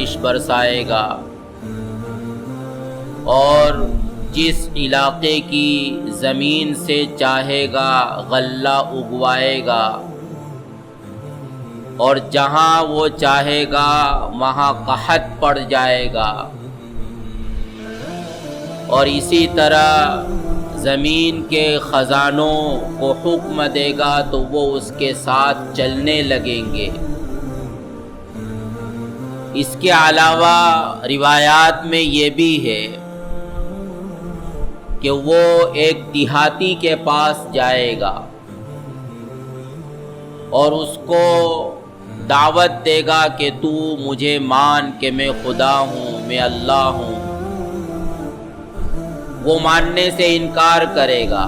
بارش برسائے گا اور جس علاقے کی زمین سے چاہے گا غلہ اگوائے گا اور جہاں وہ چاہے گا وہاں قحط پڑ جائے گا، اور اسی طرح زمین کے خزانوں کو حکم دے گا تو وہ اس کے ساتھ چلنے لگیں گے۔ اس کے علاوہ روایات میں یہ بھی ہے کہ وہ ایک دیہاتی کے پاس جائے گا اور اس کو دعوت دے گا کہ تو مجھے مان کہ میں خدا ہوں، میں اللہ ہوں۔ وہ ماننے سے انکار کرے گا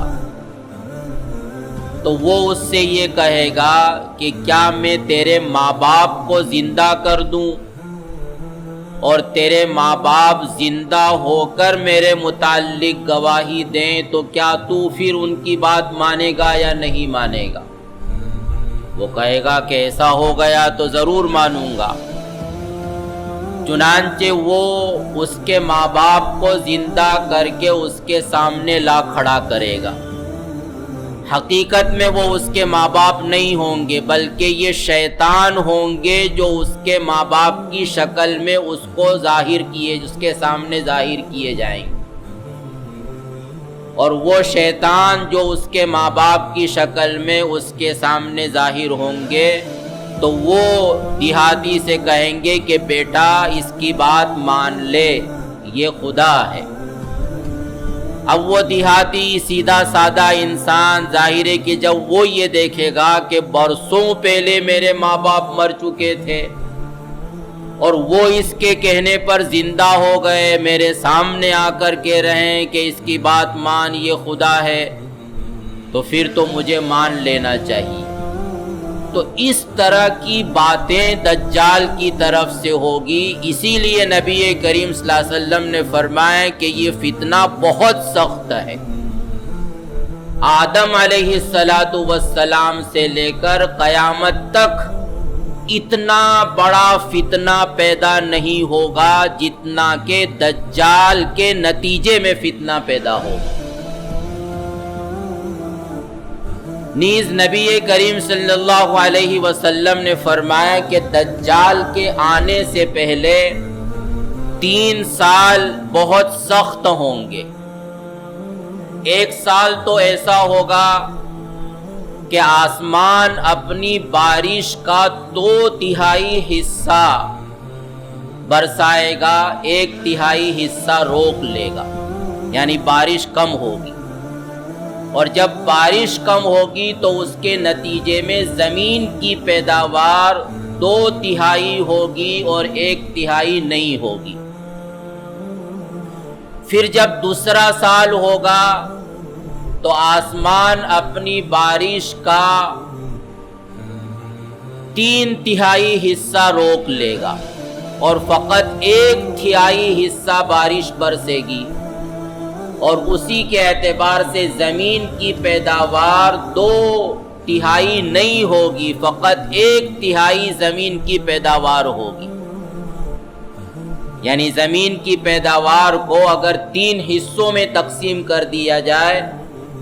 تو وہ اس سے یہ کہے گا کہ کیا میں تیرے ماں باپ کو زندہ کر دوں اور تیرے ماں باپ زندہ ہو کر میرے متعلق گواہی دیں تو کیا تو پھر ان کی بات مانے گا یا نہیں مانے گا؟ وہ کہے گا کہ ایسا ہو گیا تو ضرور مانوں گا۔ چنانچہ وہ اس کے ماں باپ کو زندہ کر کے اس کے سامنے لا کھڑا کرے گا۔ حقیقت میں وہ اس کے ماں باپ نہیں ہوں گے بلکہ یہ شیطان ہوں گے جو اس کے ماں باپ کی شکل میں اس کے سامنے ظاہر کیے جائیں گے، اور وہ شیطان جو اس کے ماں باپ کی شکل میں اس کے سامنے ظاہر ہوں گے تو وہ دیہاتی سے کہیں گے کہ بیٹا اس کی بات مان لے، یہ خدا ہے۔ اب وہ دیہاتی سیدھا سادہ انسان ظاہر ہے کہ جب وہ یہ دیکھے گا کہ برسوں پہلے میرے ماں باپ مر چکے تھے اور وہ اس کے کہنے پر زندہ ہو گئے، میرے سامنے آ کر کہہ رہے ہیں کہ اس کی بات مان، یہ خدا ہے، تو پھر تو مجھے مان لینا چاہیے۔ تو اس طرح کی باتیں دجال کی طرف سے ہوگی، اسی لیے نبی کریم صلی اللہ علیہ وسلم نے فرمایا کہ یہ فتنہ بہت سخت ہے۔ آدم علیہ السلام سے لے کر قیامت تک اتنا بڑا فتنہ پیدا نہیں ہوگا جتنا کہ دجال کے نتیجے میں فتنہ پیدا ہوگا۔ نیز نبی کریم صلی اللہ علیہ وسلم نے فرمایا کہ دجال کے آنے سے پہلے 3 سال بہت سخت ہوں گے۔ 1 سال تو ایسا ہوگا کہ آسمان اپنی بارش کا 2/3 حصہ برسائے گا، 1/3 حصہ روک لے گا، یعنی بارش کم ہوگی، اور جب بارش کم ہوگی تو اس کے نتیجے میں زمین کی پیداوار 2/3 ہوگی اور 1/3 نہیں ہوگی۔ پھر جب دوسرا سال ہوگا تو آسمان اپنی بارش کا 3/3 حصہ روک لے گا اور فقط 1/3 حصہ بارش برسے گی، اور اسی کے اعتبار سے زمین کی پیداوار 2/3 نہیں ہوگی، فقط 1/3 زمین کی پیداوار ہوگی۔ یعنی زمین کی پیداوار کو اگر 3 حصوں میں تقسیم کر دیا جائے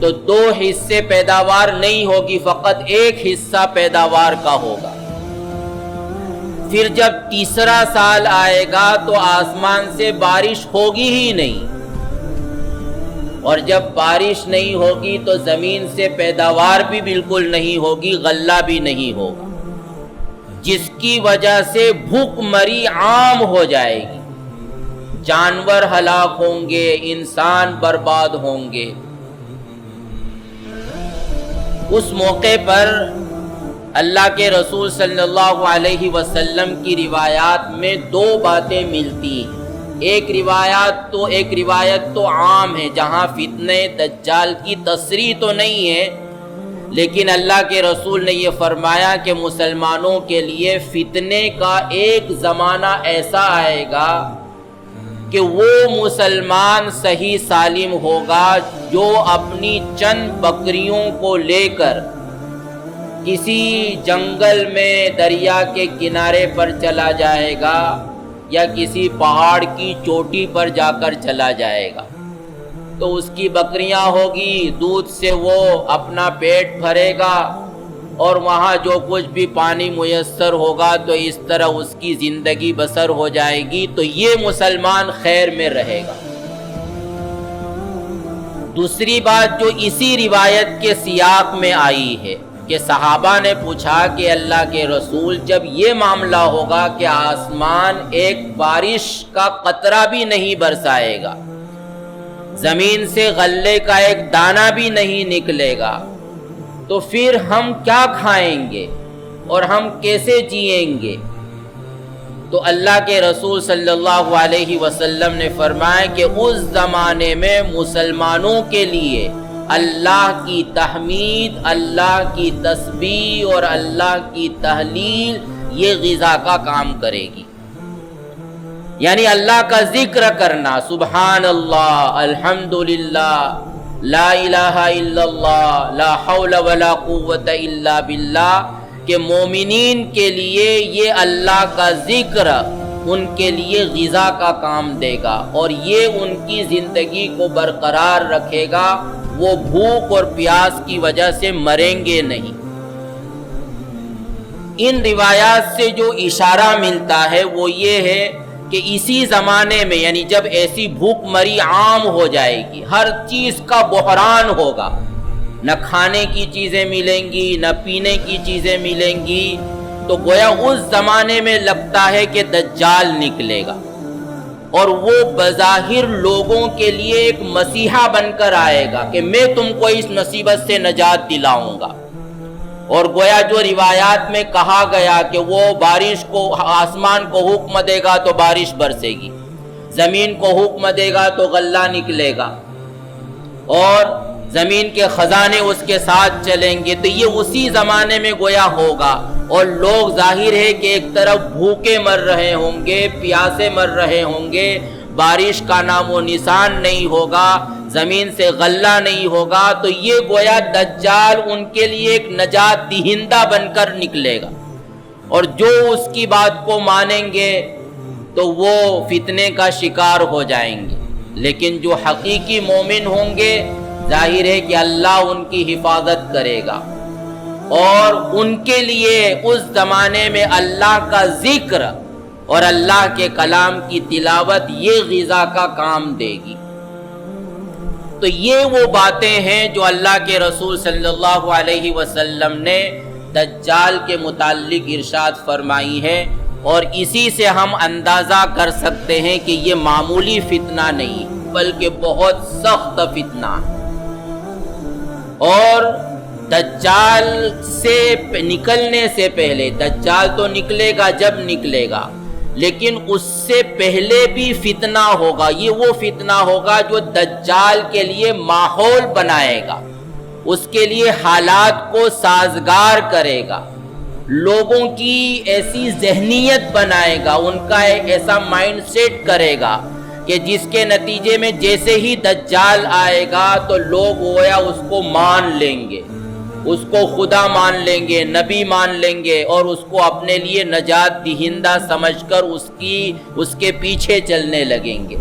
تو 2 حصے پیداوار نہیں ہوگی، فقط 1 حصہ پیداوار کا ہوگا۔ پھر جب تیسرا سال آئے گا تو آسمان سے بارش ہوگی ہی نہیں، اور جب بارش نہیں ہوگی تو زمین سے پیداوار بھی بالکل نہیں ہوگی، غلہ بھی نہیں ہوگا، جس کی وجہ سے بھوک مری عام ہو جائے گی، جانور ہلاک ہوں گے، انسان برباد ہوں گے۔ اس موقع پر اللہ کے رسول صلی اللہ علیہ وسلم کی روایات میں 2 باتیں ملتی ہیں۔ ایک روایت تو عام ہے جہاں فتنہ دجال کی تصریح تو نہیں ہے، لیکن اللہ کے رسول نے یہ فرمایا کہ مسلمانوں کے لیے فتنے کا ایک زمانہ ایسا آئے گا کہ وہ مسلمان صحیح سالم ہوگا جو اپنی چند بکریوں کو لے کر کسی جنگل میں دریا کے کنارے پر چلا جائے گا یا کسی پہاڑ کی چوٹی پر جا کر چلا جائے گا تو اس کی بکریاں ہوگی، دودھ سے وہ اپنا پیٹ بھرے گا اور وہاں جو کچھ بھی پانی میسر ہوگا تو اس طرح اس کی زندگی بسر ہو جائے گی، تو یہ مسلمان خیر میں رہے گا۔ دوسری بات جو اسی روایت کے سیاق میں آئی ہے کہ صحابہ نے پوچھا کہ اللہ کے رسول، جب یہ معاملہ ہوگا کہ آسمان ایک بارش کا قطرہ بھی نہیں برسائے گا، زمین سے غلے کا ایک دانہ بھی نہیں نکلے گا، تو پھر ہم کیا کھائیں گے اور ہم کیسے جئیں گے؟ تو اللہ کے رسول صلی اللہ علیہ وسلم نے فرمایا کہ اس زمانے میں مسلمانوں کے لیے اللہ کی تحمید، اللہ کی تسبیح اور اللہ کی تہلیل یہ غذا کا کام کرے گی، یعنی اللہ کا ذکر کرنا، سبحان اللہ، الحمدللہ، لا الہ الا اللہ، لا حول ولا قوت الا باللہ، کہ مومنین کے لیے یہ اللہ کا ذکر ان کے لیے غذا کا کام دے گا اور یہ ان کی زندگی کو برقرار رکھے گا، وہ بھوک اور پیاس کی وجہ سے مریں گے نہیں۔ ان روایات سے جو اشارہ ملتا ہے وہ یہ ہے کہ اسی زمانے میں، یعنی جب ایسی بھوک مری عام ہو جائے گی، ہر چیز کا بحران ہوگا، نہ کھانے کی چیزیں ملیں گی، نہ پینے کی چیزیں ملیں گی، تو گویا اس زمانے میں لگتا ہے کہ دجال نکلے گا اور وہ بظاہر لوگوں کے لیے ایک مسیحا بن کر آئے گا کہ میں تم کو اس مصیبت سے نجات دلاؤں گا۔ اور گویا جو روایات میں کہا گیا کہ وہ بارش کو، آسمان کو حکم دے گا تو بارش برسے گی، زمین کو حکم دے گا تو غلہ نکلے گا اور زمین کے خزانے اس کے ساتھ چلیں گے، تو یہ اسی زمانے میں گویا ہوگا اور لوگ ظاہر ہے کہ ایک طرف بھوکے مر رہے ہوں گے، پیاسے مر رہے ہوں گے، بارش کا نام و نشان نہیں ہوگا، زمین سے غلہ نہیں ہوگا، تو یہ گویا دجال ان کے لیے ایک نجات دہندہ بن کر نکلے گا اور جو اس کی بات کو مانیں گے تو وہ فتنے کا شکار ہو جائیں گے، لیکن جو حقیقی مومن ہوں گے ظاہر ہے کہ اللہ ان کی حفاظت کرے گا اور ان کے لیے اس زمانے میں اللہ کا ذکر اور اللہ کے کلام کی تلاوت یہ غذا کا کام دے گی۔ تو یہ وہ باتیں ہیں جو اللہ کے رسول صلی اللہ علیہ وسلم نے دجال کے متعلق ارشاد فرمائی ہے، اور اسی سے ہم اندازہ کر سکتے ہیں کہ یہ معمولی فتنہ نہیں بلکہ بہت سخت فتنہ ہے۔ اور دجال سے نکلنے سے پہلے، دجال تو نکلے گا جب نکلے گا، لیکن اس سے پہلے بھی فتنہ ہوگا، یہ وہ فتنہ ہوگا جو دجال کے لیے ماحول بنائے گا، اس کے لیے حالات کو سازگار کرے گا، لوگوں کی ایسی ذہنیت بنائے گا، ان کا ایک ایسا مائنڈ سیٹ کرے گا کہ جس کے نتیجے میں جیسے ہی دجال آئے گا تو لوگ گویا اس کو مان لیں گے، اس کو خدا مان لیں گے، نبی مان لیں گے اور اس کو اپنے لیے نجات دہندہ سمجھ کر اس کے پیچھے چلنے لگیں گے۔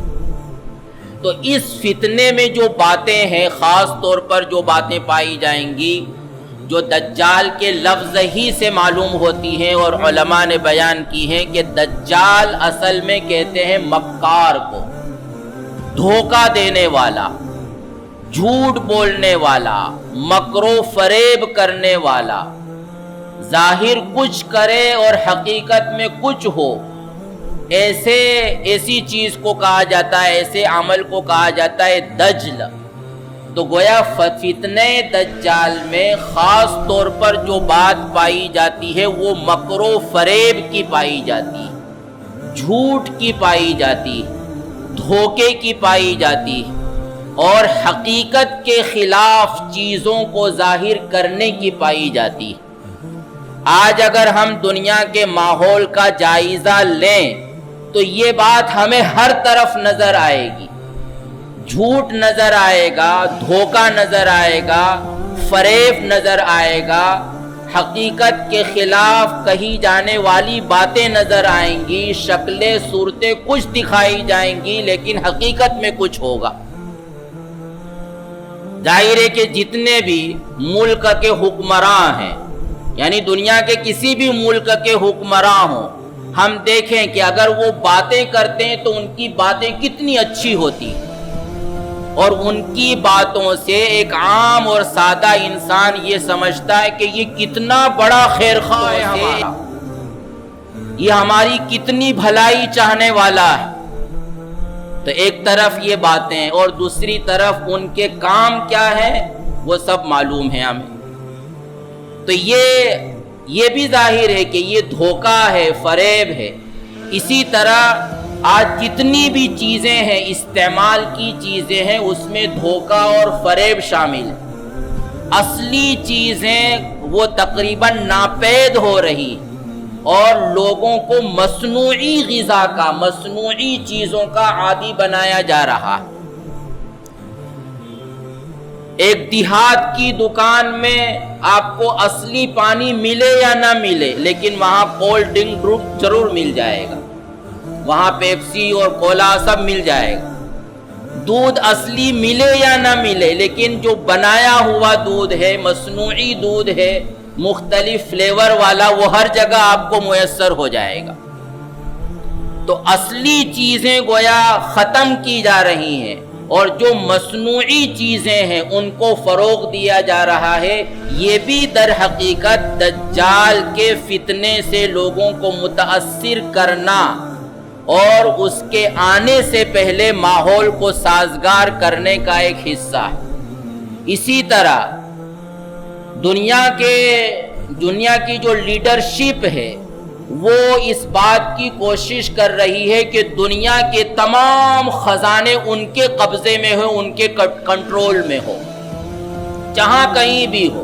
تو اس فتنے میں جو باتیں ہیں، خاص طور پر جو باتیں پائی جائیں گی جو دجال کے لفظ ہی سے معلوم ہوتی ہیں اور علماء نے بیان کی ہیں کہ دجال اصل میں کہتے ہیں مکار کو، دھوکہ دینے والا، جھوٹ بولنے والا، مکر و فریب کرنے والا، ظاہر کچھ کرے اور حقیقت میں کچھ ہو، ایسی چیز کو کہا جاتا ہے، ایسے عمل کو کہا جاتا ہے دجل۔ تو گویا فتنہ دجال میں خاص طور پر جو بات پائی جاتی ہے وہ مکر و فریب کی پائی جاتی، جھوٹ کی پائی جاتی، دھوکے کی پائی جاتی اور حقیقت کے خلاف چیزوں کو ظاہر کرنے کی پائی جاتی۔ آج اگر ہم دنیا کے ماحول کا جائزہ لیں تو یہ بات ہمیں ہر طرف نظر آئے گی، جھوٹ نظر آئے گا، دھوکہ نظر آئے گا، فریب نظر آئے گا، حقیقت کے خلاف کہی جانے والی باتیں نظر آئیں گی، شکلیں صورتیں کچھ دکھائی جائیں گی، لیکن حقیقت میں کچھ ہوگا۔ ظاہر ہے کہ جتنے بھی ملک کے حکمراں ہیں، یعنی دنیا کے کسی بھی ملک کے حکمراں ہوں، ہم دیکھیں کہ اگر وہ باتیں کرتے ہیں تو ان کی باتیں کتنی اچھی ہوتی ہیں، اور ان کی باتوں سے ایک عام اور سادہ انسان یہ سمجھتا ہے کہ یہ کتنا بڑا خیر خواہ ہے ہمارا، یہ ہماری کتنی بھلائی چاہنے والا ہے۔ تو ایک طرف یہ باتیں اور دوسری طرف ان کے کام کیا ہے وہ سب معلوم ہے ہمیں۔ تو یہ بھی ظاہر ہے کہ یہ دھوکہ ہے، فریب ہے۔ اسی طرح آج جتنی بھی چیزیں ہیں، استعمال کی چیزیں ہیں، اس میں دھوکہ اور فریب شامل ہے۔ اصلی چیزیں وہ تقریباً ناپید ہو رہی اور لوگوں کو مصنوعی غذا کا، مصنوعی چیزوں کا عادی بنایا جا رہا ہے۔ ایک دیہات کی دکان میں آپ کو اصلی پانی ملے یا نہ ملے، لیکن وہاں کولڈ ڈرنک ضرور مل جائے گا، وہاں پیپسی اور کولا سب مل جائے گا۔ دودھ اصلی ملے یا نہ ملے، لیکن جو بنایا ہوا دودھ ہے، مصنوعی دودھ ہے، مختلف فلیور والا، وہ ہر جگہ آپ کو میسر ہو جائے گا۔ تو اصلی چیزیں گویا ختم کی جا رہی ہیں، اور جو مصنوعی چیزیں ہیں ان کو فروغ دیا جا رہا ہے۔ یہ بھی در حقیقت دجال کے فتنے سے لوگوں کو متاثر کرنا اور اس کے آنے سے پہلے ماحول کو سازگار کرنے کا ایک حصہ ہے۔ اسی طرح دنیا کی جو لیڈرشپ ہے وہ اس بات کی کوشش کر رہی ہے کہ دنیا کے تمام خزانے ان کے قبضے میں ہو، ان کے کنٹرول میں ہو، جہاں کہیں بھی ہو۔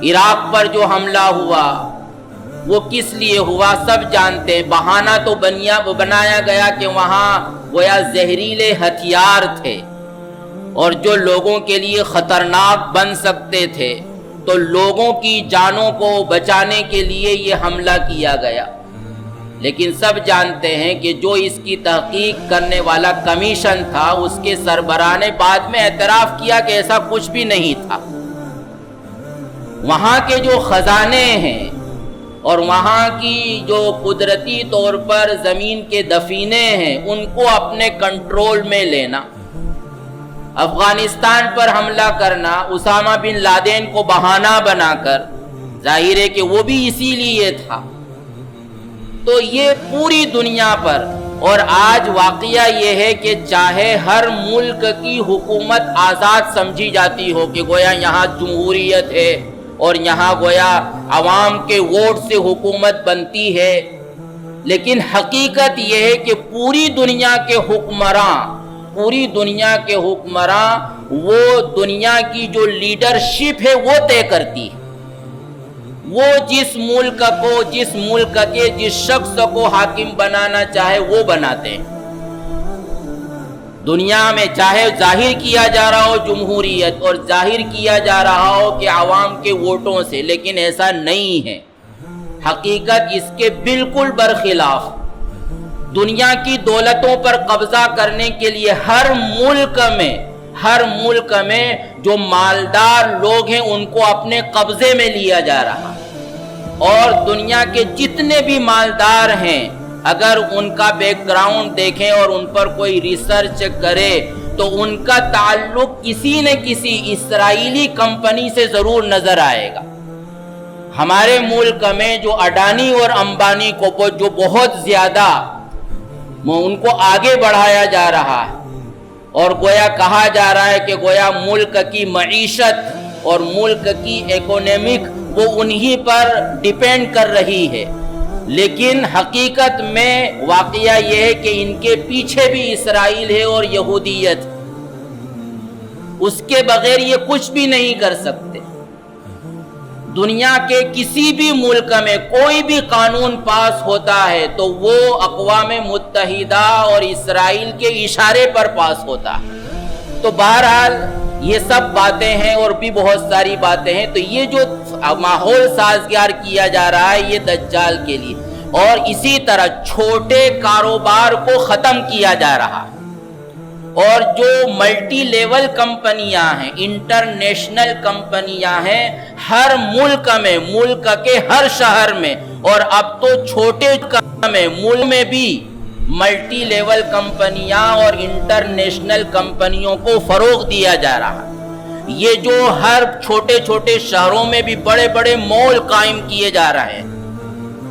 عراق پر جو حملہ ہوا وہ کس لیے ہوا سب جانتے ہیں۔ بہانہ تو بنایا گیا کہ وہاں گویا زہریلے ہتھیار تھے اور جو لوگوں کے لیے خطرناک بن سکتے تھے، تو لوگوں کی جانوں کو بچانے کے لیے یہ حملہ کیا گیا۔ لیکن سب جانتے ہیں کہ جو اس کی تحقیق کرنے والا کمیشن تھا، اس کے سربراہ نے بعد میں اعتراف کیا کہ ایسا کچھ بھی نہیں تھا۔ وہاں کے جو خزانے ہیں اور وہاں کی جو قدرتی طور پر زمین کے دفینے ہیں، ان کو اپنے کنٹرول میں لینا، افغانستان پر حملہ کرنا، اسامہ بن لادن کو بہانہ بنا کر، ظاہر ہے کہ وہ بھی اسی لیے تھا۔ تو یہ پوری دنیا پر، اور آج واقعہ یہ ہے کہ چاہے ہر ملک کی حکومت آزاد سمجھی جاتی ہو کہ گویا یہاں جمہوریت ہے اور یہاں گویا عوام کے ووٹ سے حکومت بنتی ہے، لیکن حقیقت یہ ہے کہ پوری دنیا کے حکمراں وہ دنیا کی جو لیڈرشپ ہے وہ طے کرتی ہے۔ وہ جس ملک کے جس شخص کو حاکم بنانا چاہے وہ بناتے ہیں۔ دنیا میں چاہے ظاہر کیا جا رہا ہو جمہوریت اور ظاہر کیا جا رہا ہو کہ عوام کے ووٹوں سے، لیکن ایسا نہیں ہے۔ حقیقت اس کے بالکل برخلاف، دنیا کی دولتوں پر قبضہ کرنے کے لیے ہر ملک میں جو مالدار لوگ ہیں ان کو اپنے قبضے میں لیا جا رہا، اور دنیا کے جتنے بھی مالدار ہیں اگر ان کا بیک گراؤنڈ دیکھیں اور ان پر کوئی ریسرچ کرے تو ان کا تعلق کسی نہ کسی اسرائیلی کمپنی سے ضرور نظر آئے گا۔ ہمارے ملک میں جو اڈانی اور امبانی کو جو بہت زیادہ ان کو آگے بڑھایا جا رہا ہے، اور گویا کہا جا رہا ہے کہ گویا ملک کی معیشت اور ملک کی اکونامک وہ انہی پر ڈیپینڈ کر رہی ہے، لیکن حقیقت میں واقعہ یہ ہے کہ ان کے پیچھے بھی اسرائیل ہے اور یہودیت، اس کے بغیر یہ کچھ بھی نہیں کر سکتے۔ دنیا کے کسی بھی ملک میں کوئی بھی قانون پاس ہوتا ہے تو وہ اقوام متحدہ اور اسرائیل کے اشارے پر پاس ہوتا ہے۔ تو بہرحال یہ سب باتیں ہیں اور بھی بہت ساری باتیں ہیں۔ تو یہ جو ماحول سازگار کیا جا رہا ہے یہ دجال کے لیے، اور اسی طرح چھوٹے کاروبار کو ختم کیا جا رہا ہے، اور جو ملٹی لیول کمپنیاں ہیں، انٹرنیشنل کمپنیاں ہیں، ہر ملک میں، ملک کے ہر شہر میں، اور اب تو چھوٹے میں ملک میں بھی ملٹی لیول کمپنیاں اور انٹرنیشنل کمپنیوں کو فروغ دیا جا رہا ہے۔ یہ جو ہر چھوٹے چھوٹے شہروں میں بھی بڑے بڑے مال قائم کیے جا رہے ہیں،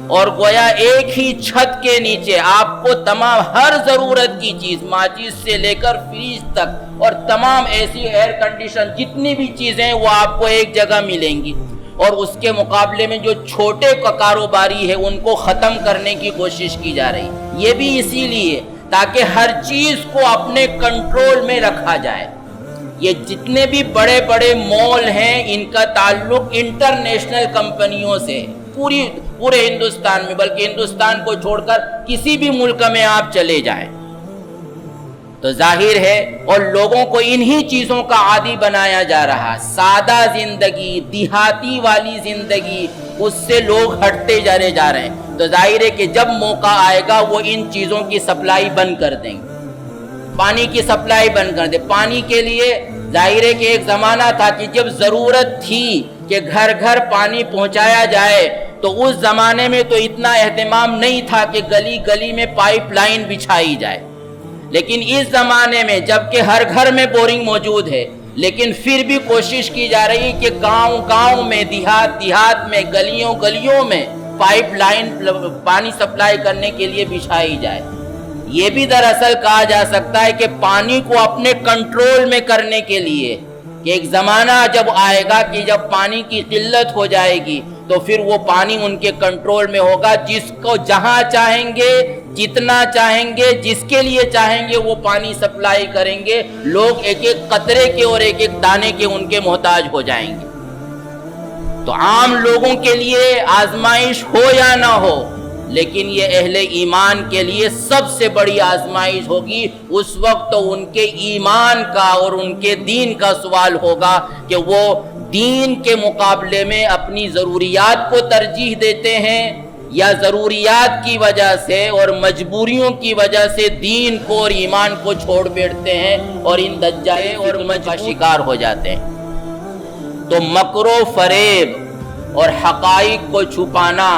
اور گویا ایک ہی چھت کے نیچے آپ کو تمام ہر ضرورت کی چیز، ماچس سے لے کر فریج تک، اور تمام ایسی ایئر کنڈیشن جتنی بھی چیزیں ہیں وہ آپ کو ایک جگہ ملیں گی، اور اس کے مقابلے میں جو چھوٹے کاروباری ہے ان کو ختم کرنے کی کوشش کی جا رہی ہے۔ یہ بھی اسی لیے تاکہ ہر چیز کو اپنے کنٹرول میں رکھا جائے۔ یہ جتنے بھی بڑے بڑے مال ہیں ان کا تعلق انٹرنیشنل کمپنیوں سے پورے ہندوستان میں، بلکہ ہندوستان کو چھوڑ کر کسی بھی ملک میں آپ چلے جائیں تو ظاہر ہے، اور لوگوں کو انہی چیزوں کا عادی بنایا جا رہا، سادہ زندگی، دیہاتی والی زندگی، اس سے لوگ ہٹتے جا رہے ہیں، تو ظاہر ہے کہ جب موقع آئے گا وہ ان چیزوں کی سپلائی بند کر دیں گے، پانی کی سپلائی بند کر دیں۔ پانی کے لیے ظاہر ہے کہ ایک زمانہ تھا کہ جب ضرورت تھی کہ گھر گھر پانی پہنچایا جائے تو اس زمانے میں تو اتنا اہتمام نہیں تھا کہ گلی گلی میں پائپ لائن بچھائی جائے، لیکن اس زمانے میں جبکہ ہر گھر میں بورنگ موجود ہے، لیکن پھر بھی کوشش کی جا رہی ہے کہ گاؤں گاؤں میں، دیہات میں، گلیوں گلیوں میں پائپ لائن پانی سپلائی کرنے کے لیے بچھائی جائے۔ یہ بھی دراصل کہا جا سکتا ہے کہ پانی کو اپنے کنٹرول میں کرنے کے لیے، کہ ایک زمانہ جب آئے گا کہ جب پانی کی قلت ہو جائے گی تو پھر وہ پانی ان کے کنٹرول میں ہوگا، جس کو جہاں چاہیں گے، جتنا چاہیں گے، جس کے لیے چاہیں گے وہ پانی سپلائی کریں گے، لوگ ایک ایک قطرے کے اور ایک ایک دانے کے ان کے محتاج ہو جائیں گے۔ تو عام لوگوں کے لیے آزمائش ہو یا نہ ہو، لیکن یہ اہل ایمان کے لیے سب سے بڑی آزمائش ہوگی۔ اس وقت تو ان کے ایمان کا اور ان کے دین کا سوال ہوگا کہ وہ دین کے مقابلے میں اپنی ضروریات کو ترجیح دیتے ہیں، یا ضروریات کی وجہ سے اور مجبوریوں کی وجہ سے دین کو اور ایمان کو چھوڑ بیٹھتے ہیں اور ان دجال اور مجبور کا شکار ہو جاتے ہیں۔ تو مکر و فریب اور حقائق کو چھپانا،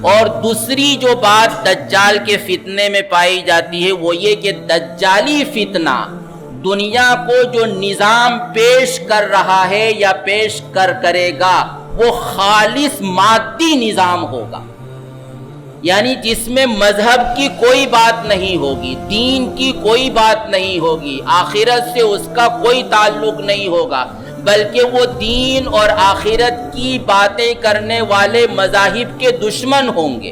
اور دوسری جو بات دجال کے فتنے میں پائی جاتی ہے وہ یہ کہ دجالی فتنہ دنیا کو جو نظام پیش کر رہا ہے یا پیش کرے گا وہ خالص مادی نظام ہوگا، یعنی جس میں مذہب کی کوئی بات نہیں ہوگی، دین کی کوئی بات نہیں ہوگی، آخرت سے اس کا کوئی تعلق نہیں ہوگا، بلکہ وہ دین اور آخرت کی باتیں کرنے والے مذاہب کے دشمن ہوں گے۔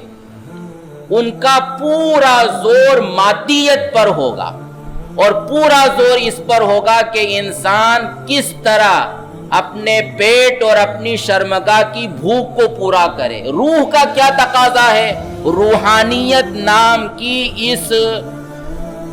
ان کا پورا زور مادیت پر ہوگا، اور پورا زور اس پر ہوگا کہ انسان کس طرح اپنے پیٹ اور اپنی شرمگاہ کی بھوک کو پورا کرے۔ روح کا کیا تقاضا ہے؟ روحانیت نام کی اس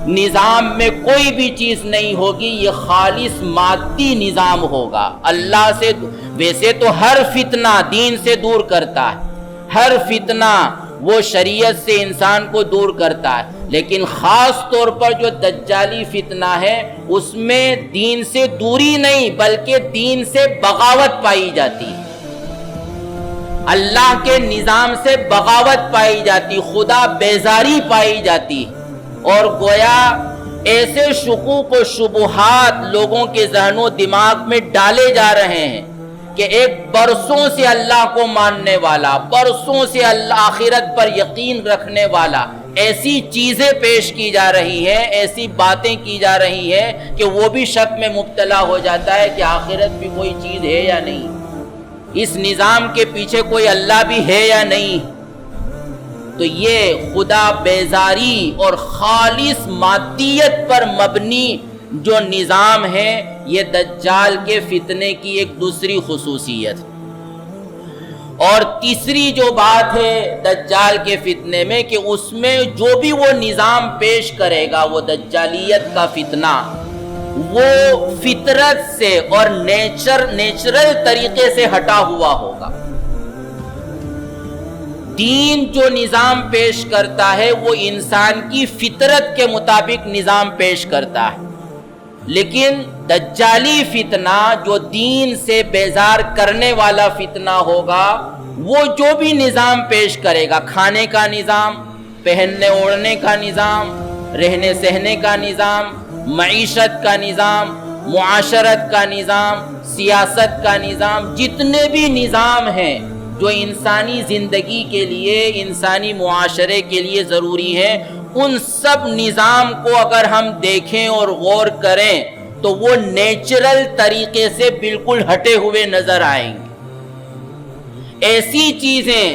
نظام میں کوئی بھی چیز نہیں ہوگی، یہ خالص مادی نظام ہوگا۔ اللہ سے ویسے تو ہر فتنہ دین سے دور کرتا ہے، ہر فتنہ وہ شریعت سے انسان کو دور کرتا ہے، لیکن خاص طور پر جو دجالی فتنہ ہے اس میں دین سے دوری نہیں بلکہ دین سے بغاوت پائی جاتی ہے، اللہ کے نظام سے بغاوت پائی جاتی، خدا بیزاری پائی جاتی، اور گویا ایسے شکوک و شبہات لوگوں کے ذہن و دماغ میں ڈالے جا رہے ہیں کہ ایک برسوں سے اللہ کو ماننے والا، برسوں سے اللہ آخرت پر یقین رکھنے والا، ایسی چیزیں پیش کی جا رہی ہیں، ایسی باتیں کی جا رہی ہیں کہ وہ بھی شک میں مبتلا ہو جاتا ہے کہ آخرت بھی کوئی چیز ہے یا نہیں، اس نظام کے پیچھے کوئی اللہ بھی ہے یا نہیں۔ تو یہ خدا بیزاری اور خالص مادیت پر مبنی جو نظام ہے یہ دجال کے فتنے کی ایک دوسری خصوصیت۔ اور تیسری جو بات ہے دجال کے فتنے میں کہ اس میں جو بھی وہ نظام پیش کرے گا، وہ دجالیت کا فتنہ، وہ فطرت سے اور نیچرل طریقے سے ہٹا ہوا ہوگا۔ دین جو نظام پیش کرتا ہے وہ انسان کی فطرت کے مطابق نظام پیش کرتا ہے، لیکن دجالی فتنہ جو دین سے بیزار کرنے والا فتنہ ہوگا، وہ جو بھی نظام پیش کرے گا، کھانے کا نظام، پہننے اوڑھنے کا نظام، رہنے سہنے کا نظام، معیشت کا نظام، معاشرت کا نظام، سیاست کا نظام، جتنے بھی نظام ہیں جو انسانی زندگی کے لیے، انسانی معاشرے کے لیے ضروری ہے، ان سب نظام کو اگر ہم دیکھیں اور غور کریں تو وہ نیچرل طریقے سے بالکل ہٹے ہوئے نظر آئیں گے۔ ایسی چیزیں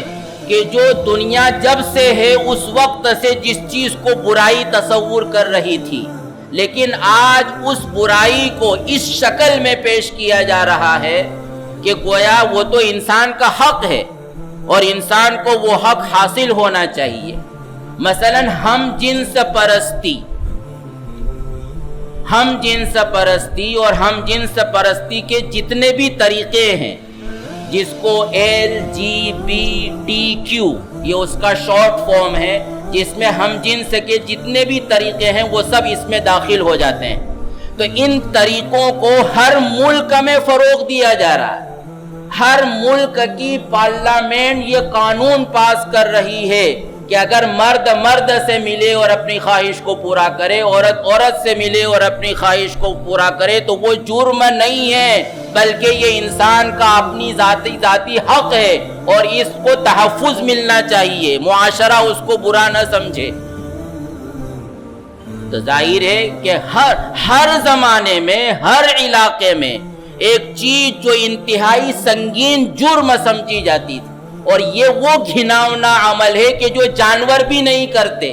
کہ جو دنیا جب سے ہے اس وقت سے جس چیز کو برائی تصور کر رہی تھی، لیکن آج اس برائی کو اس شکل میں پیش کیا جا رہا ہے کہ گویا وہ تو انسان کا حق ہے اور انسان کو وہ حق حاصل ہونا چاہیے۔ مثلا ہم جنس پرستی اور ہم جنس پرستی کے جتنے بھی طریقے ہیں، جس کو LGBTQ یہ اس کا شارٹ فارم ہے، جس میں ہم جنس کے جتنے بھی طریقے ہیں وہ سب اس میں داخل ہو جاتے ہیں، تو ان طریقوں کو ہر ملک میں فروغ دیا جا رہا ہے۔ ہر ملک کی پارلیمنٹ یہ قانون پاس کر رہی ہے کہ اگر مرد مرد سے ملے اور اپنی خواہش کو پورا کرے، عورت عورت سے ملے اور اپنی خواہش کو پورا کرے تو وہ جرم نہیں ہے، بلکہ یہ انسان کا اپنی ذاتی حق ہے اور اس کو تحفظ ملنا چاہیے، معاشرہ اس کو برا نہ سمجھے۔ تو ظاہر ہے کہ ہر زمانے میں، ہر علاقے میں ایک چیز جو انتہائی سنگین جرم سمجھی جاتی تھی، اور یہ وہ گھناؤنا عمل ہے کہ جو جانور بھی نہیں کرتے،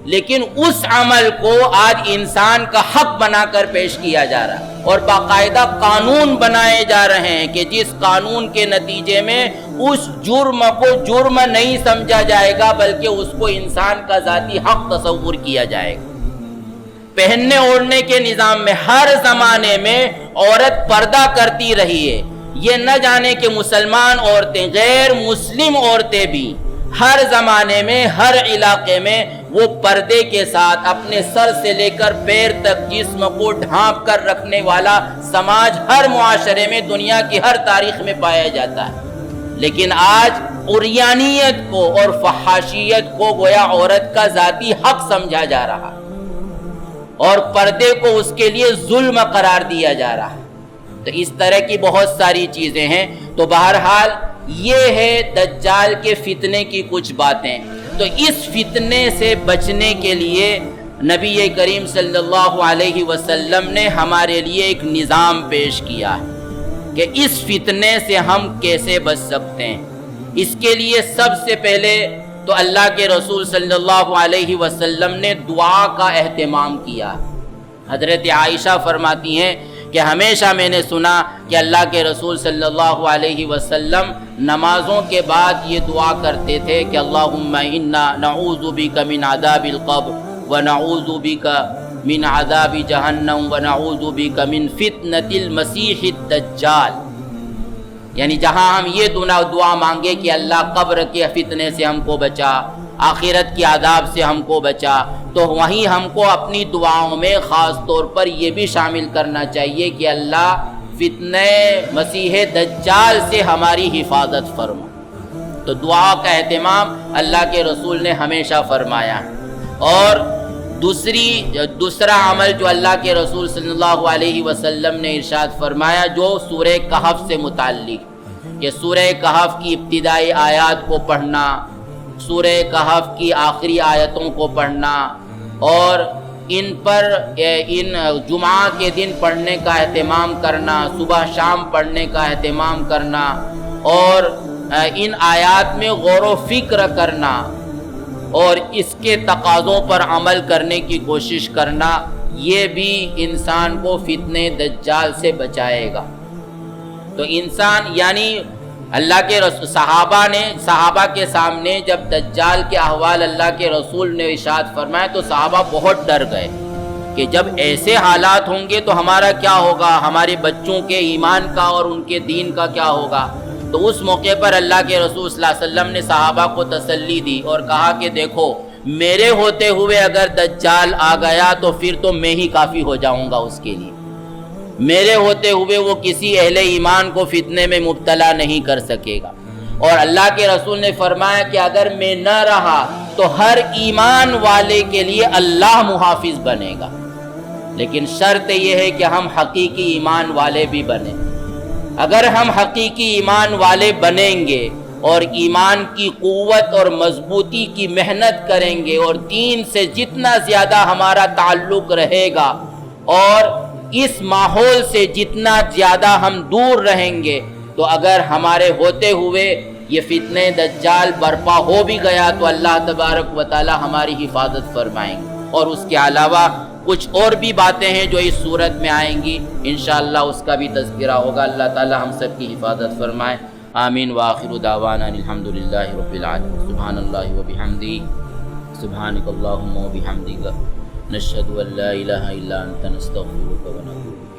لیکن اس عمل کو آج انسان کا حق بنا کر پیش کیا جا رہا ہے، اور باقاعدہ قانون بنائے جا رہے ہیں کہ جس قانون کے نتیجے میں اس جرم کو جرم نہیں سمجھا جائے گا، بلکہ اس کو انسان کا ذاتی حق تصور کیا جائے گا۔ پہننے اوڑھنے کے نظام میں ہر زمانے میں عورت پردہ کرتی رہی ہے، یہ نہ جانے کہ مسلمان عورتیں، غیر مسلم عورتیں بھی ہر زمانے میں، ہر علاقے میں وہ پردے کے ساتھ اپنے سر سے لے کر پیر تک جسم کو ڈھانپ کر رکھنے والا سماج ہر معاشرے میں، دنیا کی ہر تاریخ میں پایا جاتا ہے۔ لیکن آج عریانیت کو اور فحاشیت کو گویا عورت کا ذاتی حق سمجھا جا رہا ہے، اور پردے کو اس کے لیے ظلم قرار دیا جا رہا ہے۔ تو اس طرح کی بہت ساری چیزیں ہیں۔ تو بہرحال یہ ہے دجال کے فتنے کی کچھ باتیں۔ تو اس فتنے سے بچنے کے لیے نبی کریم صلی اللہ علیہ وسلم نے ہمارے لیے ایک نظام پیش کیا ہے کہ اس فتنے سے ہم کیسے بچ سکتے ہیں۔ اس کے لیے سب سے پہلے تو اللہ کے رسول صلی اللہ علیہ وسلم نے دعا کا اہتمام کیا۔ حضرت عائشہ فرماتی ہیں کہ ہمیشہ میں نے سنا کہ اللہ کے رسول صلی اللہ علیہ وسلم نمازوں کے بعد یہ دعا کرتے تھے کہ اللہم انا نعوذ بک من عذاب القبر ونعوذ بک من عذاب جہنم ونعوذ بک من فتنة المسیح الدجال، یعنی جہاں ہم یہ دعا مانگے کہ اللہ قبر کے فتنے سے ہم کو بچا، آخرت کی عذاب سے ہم کو بچا، تو وہیں ہم کو اپنی دعاؤں میں خاص طور پر یہ بھی شامل کرنا چاہیے کہ اللہ فتنہ مسیح دجال سے ہماری حفاظت فرما۔ تو دعا کا اہتمام اللہ کے رسول نے ہمیشہ فرمایا۔ اور دوسرا عمل جو اللہ کے رسول صلی اللہ علیہ وسلم نے ارشاد فرمایا، جو سورہ کہف سے متعلق، کہ سورہ کہف کی ابتدائی آیات کو پڑھنا، سورہ کہف کی آخری آیتوں کو پڑھنا، اور ان جمعہ کے دن پڑھنے کا اہتمام کرنا، صبح شام پڑھنے کا اہتمام کرنا، اور ان آیات میں غور و فکر کرنا اور اس کے تقاضوں پر عمل کرنے کی کوشش کرنا، یہ بھی انسان کو فتنہ دجال سے بچائے گا۔ تو انسان یعنی اللہ کے رسول صحابہ کے سامنے جب دجال کے احوال اللہ کے رسول نے ارشاد فرمایا تو صحابہ بہت ڈر گئے کہ جب ایسے حالات ہوں گے تو ہمارا کیا ہوگا، ہمارے بچوں کے ایمان کا اور ان کے دین کا کیا ہوگا۔ تو اس موقع پر اللہ کے رسول صلی اللہ علیہ وسلم نے صحابہ کو تسلی دی اور کہا کہ دیکھو میرے ہوتے ہوئے اگر دجال آ گیا تو پھر تو میں ہی کافی ہو جاؤں گا اس کے لیے، میرے ہوتے ہوئے وہ کسی اہل ایمان کو فتنے میں مبتلا نہیں کر سکے گا۔ اور اللہ کے رسول نے فرمایا کہ اگر میں نہ رہا تو ہر ایمان والے کے لیے اللہ محافظ بنے گا، لیکن شرط یہ ہے کہ ہم حقیقی ایمان والے بھی بنیں۔ اگر ہم حقیقی ایمان والے بنیں گے اور ایمان کی قوت اور مضبوطی کی محنت کریں گے اور دین سے جتنا زیادہ ہمارا تعلق رہے گا اور اس ماحول سے جتنا زیادہ ہم دور رہیں گے، تو اگر ہمارے ہوتے ہوئے یہ فتنہ دجال برپا ہو بھی گیا تو اللہ تبارک و تعالی ہماری حفاظت فرمائیں گے۔ اور اس کے علاوہ کچھ اور بھی باتیں ہیں جو اس صورت میں آئیں گی، انشاءاللہ اس کا بھی تذکرہ ہوگا۔ اللہ تعالی ہم سب کی حفاظت فرمائے، آمین۔ وآخر دعوانا الحمدللہ رب العالمین، سبحان اللہ وبحمدہ، سبحانک اللہم وبحمدک، نشہد ان لا الہ الا انت، نستغفرک ونتوب الیک۔